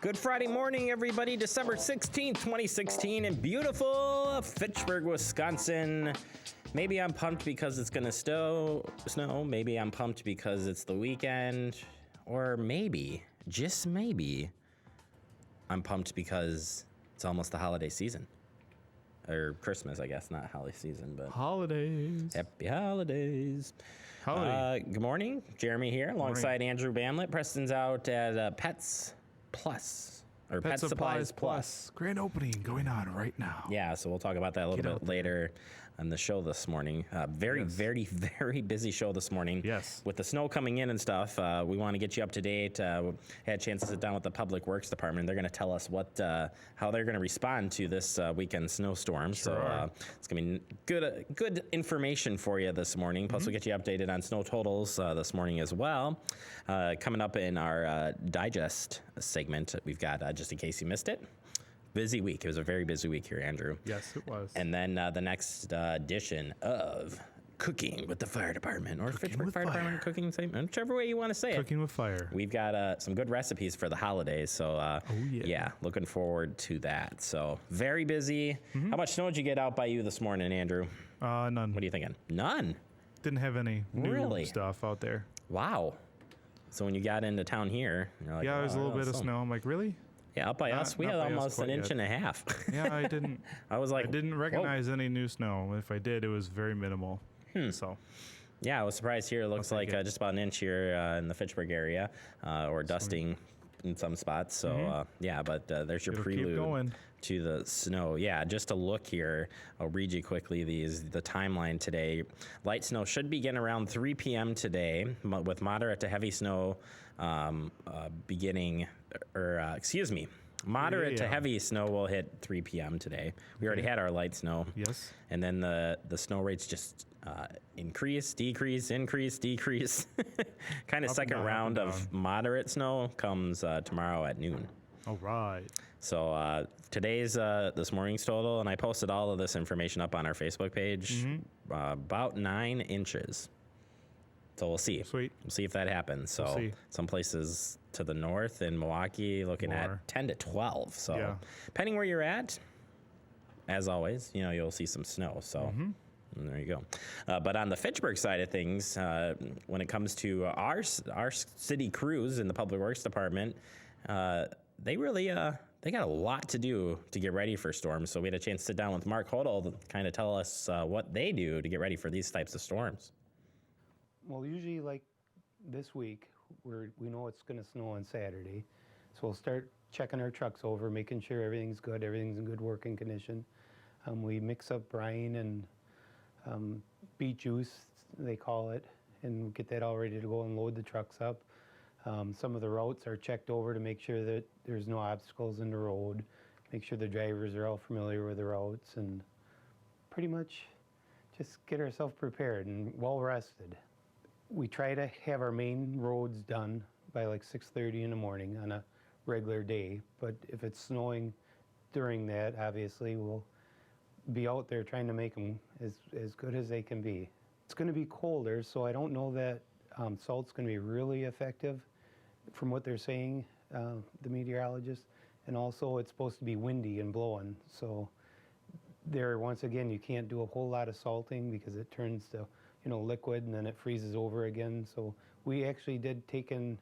Good Friday morning, everybody. December 16th, 2016 in beautiful Fitchburg, Wisconsin. Maybe I'm pumped because it's going to snow. Maybe I'm pumped because it's the weekend. Or maybe, just maybe, I'm pumped because it's almost the holiday season. Or Christmas, I guess, not holiday season, but... Holidays. Happy holidays. Howdy. Good morning. Jeremy here, alongside Andrew Bamlett. Preston's out at Pets Plus, or Pet Supplies Plus. Grand opening going on right now. Yeah, so we'll talk about that a little bit later on the show this morning. Very busy show this morning. Yes. With the snow coming in and stuff, we want to get you up to date. Had a chance to sit down with the Public Works Department. They're going to tell us how they're going to respond to this weekend snowstorm. Sure. So it's going to be good information for you this morning. Plus, we'll get you updated on snow totals this morning as well. Coming up in our digest segment, we've got, just in case you missed it, busy week. It was a very busy week here, Andrew. Yes, it was. And then the next edition of Cooking with the Fire Department, or Fitchburg Fire Department cooking segment, whichever way you want to say it. Cooking with fire. We've got some good recipes for the holidays, so yeah, looking forward to that. So very busy. How much snow did you get out by you this morning, Andrew? None. What are you thinking? None? Didn't have any new stuff out there. Wow. So when you got into town here, you're like, yeah, there's a little bit of snow. I'm like, really? Yeah, up by us, we had almost an inch and a half. Yeah, I didn't. I was like, I didn't recognize any new snow. If I did, it was very minimal. So. Yeah, I was surprised here. It looks like just about an inch here in the Fitchburg area, or dusting in some spots. So yeah, but there's your prelude to the snow. Yeah, just to look here, I'll read you quickly the timeline today. Light snow should begin around 3 p.m. today, with moderate to heavy snow Moderate to heavy snow will hit 3 p.m. today. We already had our light snow. Yes. And then the snow rates just increase, decrease, decrease. Kind of second round of moderate snow comes tomorrow at noon. All right. So today's this morning's total, and I posted all of this information up on our Facebook page, about 9 inches. So we'll see. Sweet. We'll see if that happens. So some places to the north in Milwaukee looking at 10 to 12. So depending where you're at, as always, you'll see some snow. So there you go. But on the Fitchburg side of things, when it comes to our city crews in the Public Works Department, they really they got a lot to do to get ready for storms. So we had a chance to sit down with Mark Hodel to kind of tell us what they do to get ready for these types of storms. Well, usually like this week, we know it's going to snow on Saturday. So we'll start checking our trucks over, making sure everything's good, everything's in good working condition. We mix up brine and beet juice, they call it, and get that all ready to go and load the trucks up. Some of the routes are checked over to make sure that there's no obstacles in the road, make sure the drivers are all familiar with the routes, and pretty much just get ourselves prepared and well rested. We try to have our main roads done by like 6:30 in the morning on a regular day, but if it's snowing during that, obviously we'll be out there trying to make them as good as they can be. It's going to be colder, so I don't know that salt's going to be really effective from what they're saying, the meteorologists, and also it's supposed to be windy and blowing, so there, once again, you can't do a whole lot of salting because it turns to liquid, and then it freezes over again. So we actually did take in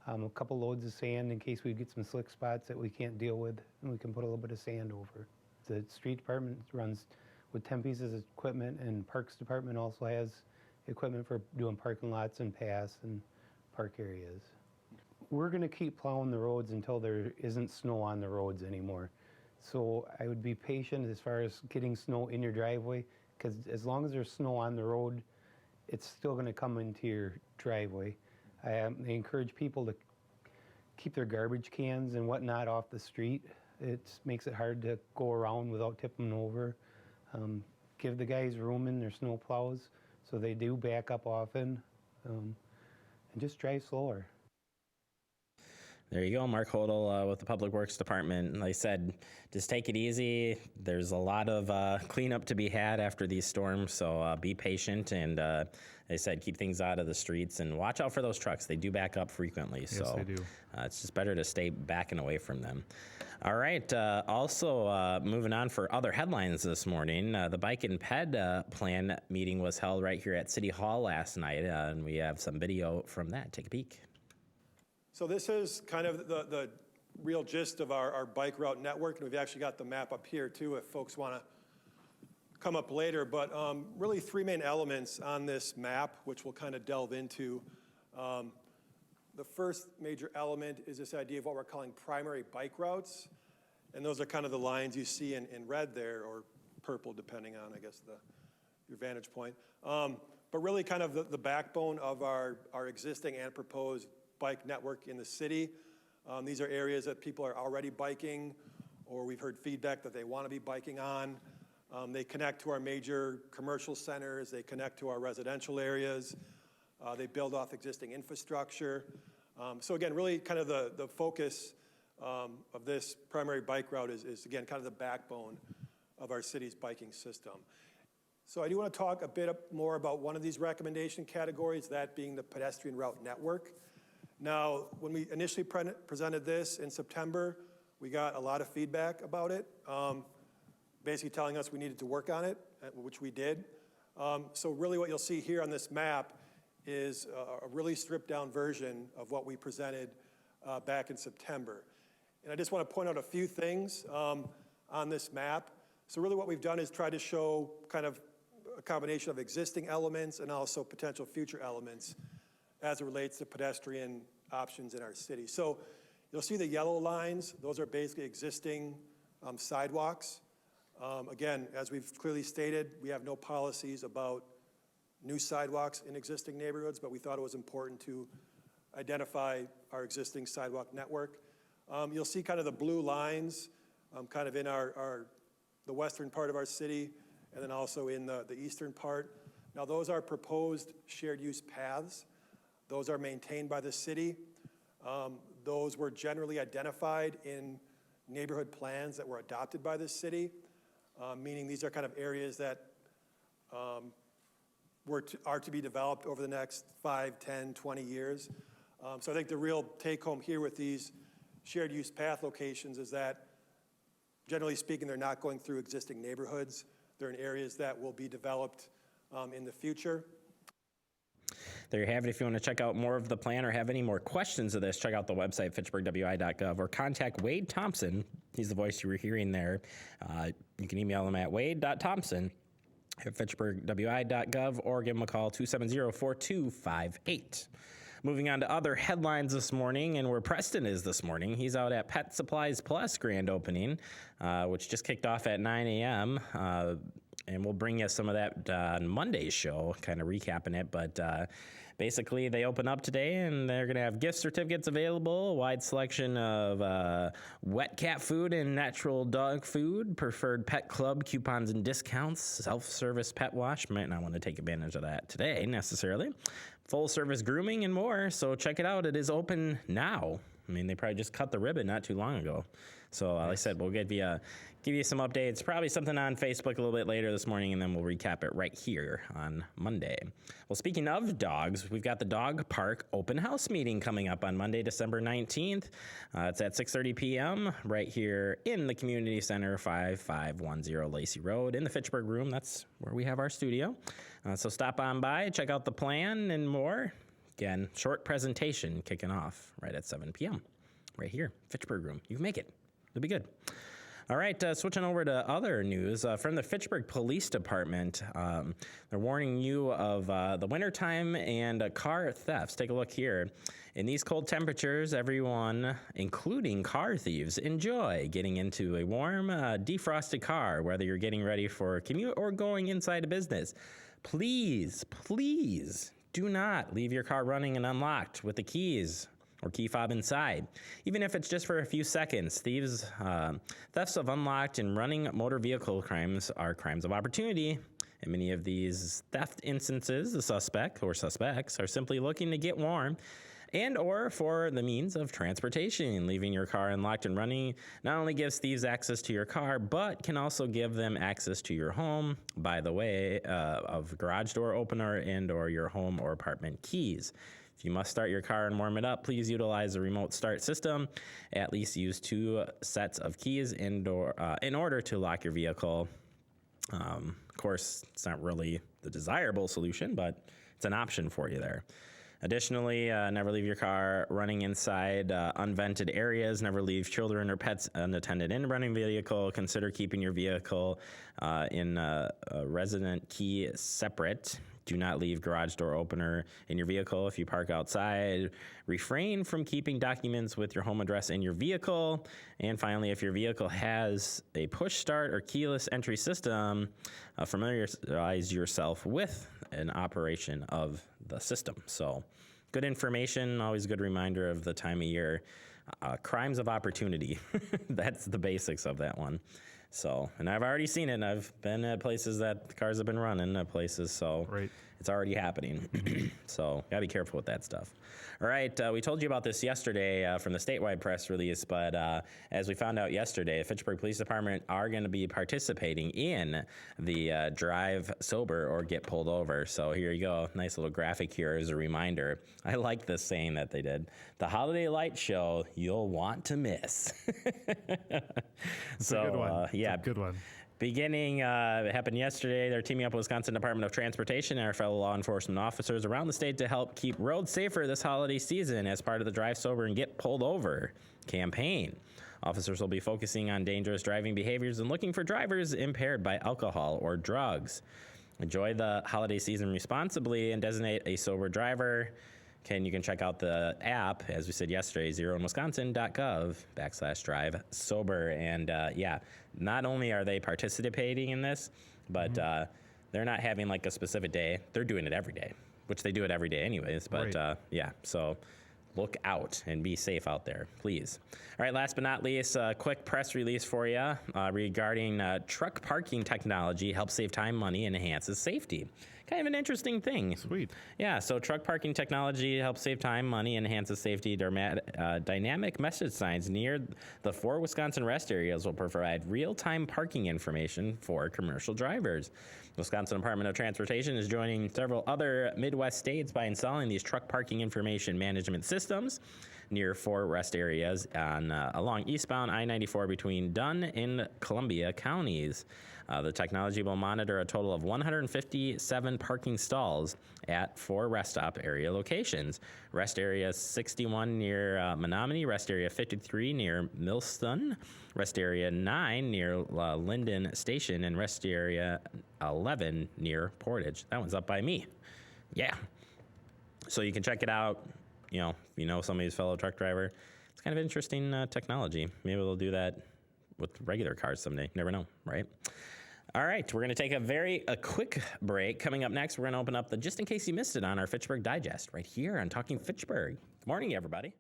a couple loads of sand in case we get some slick spots that we can't deal with, and we can put a little bit of sand over. The street department runs with 10 pieces of equipment, and Parks Department also has equipment for doing parking lots and paths and park areas. We're going to keep plowing the roads until there isn't snow on the roads anymore. So I would be patient as far as getting snow in your driveway, because as long as there's snow on the road, it's still going to come into your driveway. I encourage people to keep their garbage cans and whatnot off the street. It makes it hard to go around without tipping over. Give the guys room in their snow plows so they do back up often, and just drive slower. There you go, Mark Hodel with the Public Works Department. Like I said, just take it easy. There's a lot of cleanup to be had after these storms, so be patient. And they said keep things out of the streets and watch out for those trucks. They do back up frequently, yes, so they do. It's just better to stay back and away from them. All right, also moving on for other headlines this morning, the Bike and Ped Plan meeting was held right here at City Hall last night, and we have some video from that. Take a peek. So this is kind of the real gist of our bike route network, and we've actually got the map up here too if folks want to come up later. But really three main elements on this map, which we'll kind of delve into. The first major element is this idea of what we're calling primary bike routes, and those are kind of the lines you see in red there, or purple, depending on, I guess, your vantage point. But really kind of the backbone of our existing and proposed bike network in the city. These are areas that people are already biking, or we've heard feedback that they want to be biking on. They connect to our major commercial centers. They connect to our residential areas. They build off existing infrastructure. So again, really kind of the focus of this primary bike route is again, kind of the backbone of our city's biking system. So I do want to talk a bit more about one of these recommendation categories, that being the pedestrian route network. Now, when we initially presented this in September, we got a lot of feedback about it, basically telling us we needed to work on it, which we did. So really what you'll see here on this map is a really stripped down version of what we presented back in September. And I just want to point out a few things on this map. So really what we've done is try to show kind of a combination of existing elements and also potential future elements as it relates to pedestrian options in our city. So you'll see the yellow lines. Those are basically existing sidewalks. Again, as we've clearly stated, we have no policies about new sidewalks in existing neighborhoods, but we thought it was important to identify our existing sidewalk network. You'll see kind of the blue lines kind of in the western part of our city, and then also in the eastern part. Now those are proposed shared use paths. Those are maintained by the city. Those were generally identified in neighborhood plans that were adopted by the city, meaning these are kind of areas that are to be developed over the next 5, 10, 20 years. So I think the real take home here with these shared use path locations is that, generally speaking, they're not going through existing neighborhoods. They're in areas that will be developed in the future. There you have it. If you want to check out more of the plan or have any more questions of this, check out the website, fitchburgwi.gov, or contact Wade Thompson. He's the voice you were hearing there. You can email him at wade.thompson@fitchburgwi.gov or give him a call, 270-4258. Moving on to other headlines this morning, and where Preston is this morning. He's out at Pet Supplies Plus grand opening, which just kicked off at 9 a.m., and we'll bring you some of that on Monday's show, kind of recapping it. But basically, they open up today, and they're going to have gift certificates available, a wide selection of wet cat food and natural dog food, preferred pet club coupons and discounts, self-service pet wash. Might not want to take advantage of that today necessarily. Full-service grooming and more. So check it out. It is open now. I mean, they probably just cut the ribbon not too long ago. So like I said, we'll give you some updates, probably something on Facebook a little bit later this morning, and then we'll recap it right here on Monday. Well, speaking of dogs, we've got the Dog Park Open House meeting coming up on Monday, December 19th. It's at 6:30 p.m. right here in the Community Center, 5510 Lacey Road, in the Fitchburg room. That's where we have our studio. So stop on by, check out the plan and more. Again, short presentation kicking off right at 7 p.m. right here, Fitchburg room. You can make it. It'll be good. All right, switching over to other news from the Fitchburg Police Department. They're warning you of the wintertime and car thefts. Take a look here. In these cold temperatures, everyone, including car thieves, enjoy getting into a warm, defrosted car, whether you're getting ready for a commute or going inside a business. Please, please do not leave your car running and unlocked with the keys or key fob inside, even if it's just for a few seconds. Thefts of unlocked and running motor vehicle crimes are crimes of opportunity. In many of these theft instances, the suspect or suspects are simply looking to get warm and or for the means of transportation. Leaving your car unlocked and running not only gives thieves access to your car, but can also give them access to your home by the way of garage door opener and or your home or apartment keys. If you must start your car and warm it up, please utilize a remote start system. At least use 2 sets of keys in order to lock your vehicle. Of course, it's not really the desirable solution, but it's an option for you there. Additionally, never leave your car running inside unvented areas. Never leave children or pets unattended in a running vehicle. Consider keeping your vehicle in a resident key separate. Do not leave garage door opener in your vehicle if you park outside. Refrain from keeping documents with your home address in your vehicle. And finally, if your vehicle has a push start or keyless entry system, familiarize yourself with an operation of the system. So good information, always a good reminder of the time of year. Crimes of opportunity, that's the basics of that one. So, and I've already seen it, and I've been at places that the cars have been running at places, so right. It's already happening. So, gotta be careful with that stuff. All right, we told you about this yesterday from the statewide press release, but as we found out yesterday, the Fitchburg Police Department are gonna be participating in the drive sober or get pulled over. So here you go, nice little graphic here as a reminder. I like this saying that they did. The holiday light show you'll want to miss. It's a good one. Yeah, it's a good one. Beginning, it happened yesterday. They're teaming up with Wisconsin Department of Transportation and our fellow law enforcement officers around the state to help keep roads safer this holiday season as part of the Drive Sober and Get Pulled Over campaign. Officers will be focusing on dangerous driving behaviors and looking for drivers impaired by alcohol or drugs. Enjoy the holiday season responsibly and designate a sober driver. You can check out the app, as we said yesterday, zeroinwisconsin.gov/drive sober. And yeah, not only are they participating in this, but they're not having like a specific day. They're doing it every day, which they do it every day anyways. But right. Yeah, so look out and be safe out there, please. All right, last but not least, a quick press release for you regarding truck parking technology helps save time, money, and enhances safety. Kind of an interesting thing. Sweet. Yeah, so truck parking technology helps save time, money, enhances safety. Dynamic message signs near the 4 Wisconsin rest areas will provide real-time parking information for commercial drivers. The Wisconsin Department of Transportation is joining several other Midwest states by installing these truck parking information management systems near 4 rest areas along eastbound I-94 between Dunn and Columbia counties. The technology will monitor a total of 157 parking stalls at 4 rest stop area locations. Rest area 61 near Menominee, rest area 53 near Millston, rest area 9 near Linden Station, and rest area 11 near Portage. That one's up by me. Yeah. So you can check it out. You know, if you know somebody's fellow truck driver, it's kind of interesting technology. Maybe they'll do that with regular cars someday. Never know, right? All right, we're going to take a quick break. Coming up next, we're going to open up the Just In Case You Missed It on our Fitchburg Digest right here on Talking Fitchburg. Good morning, everybody.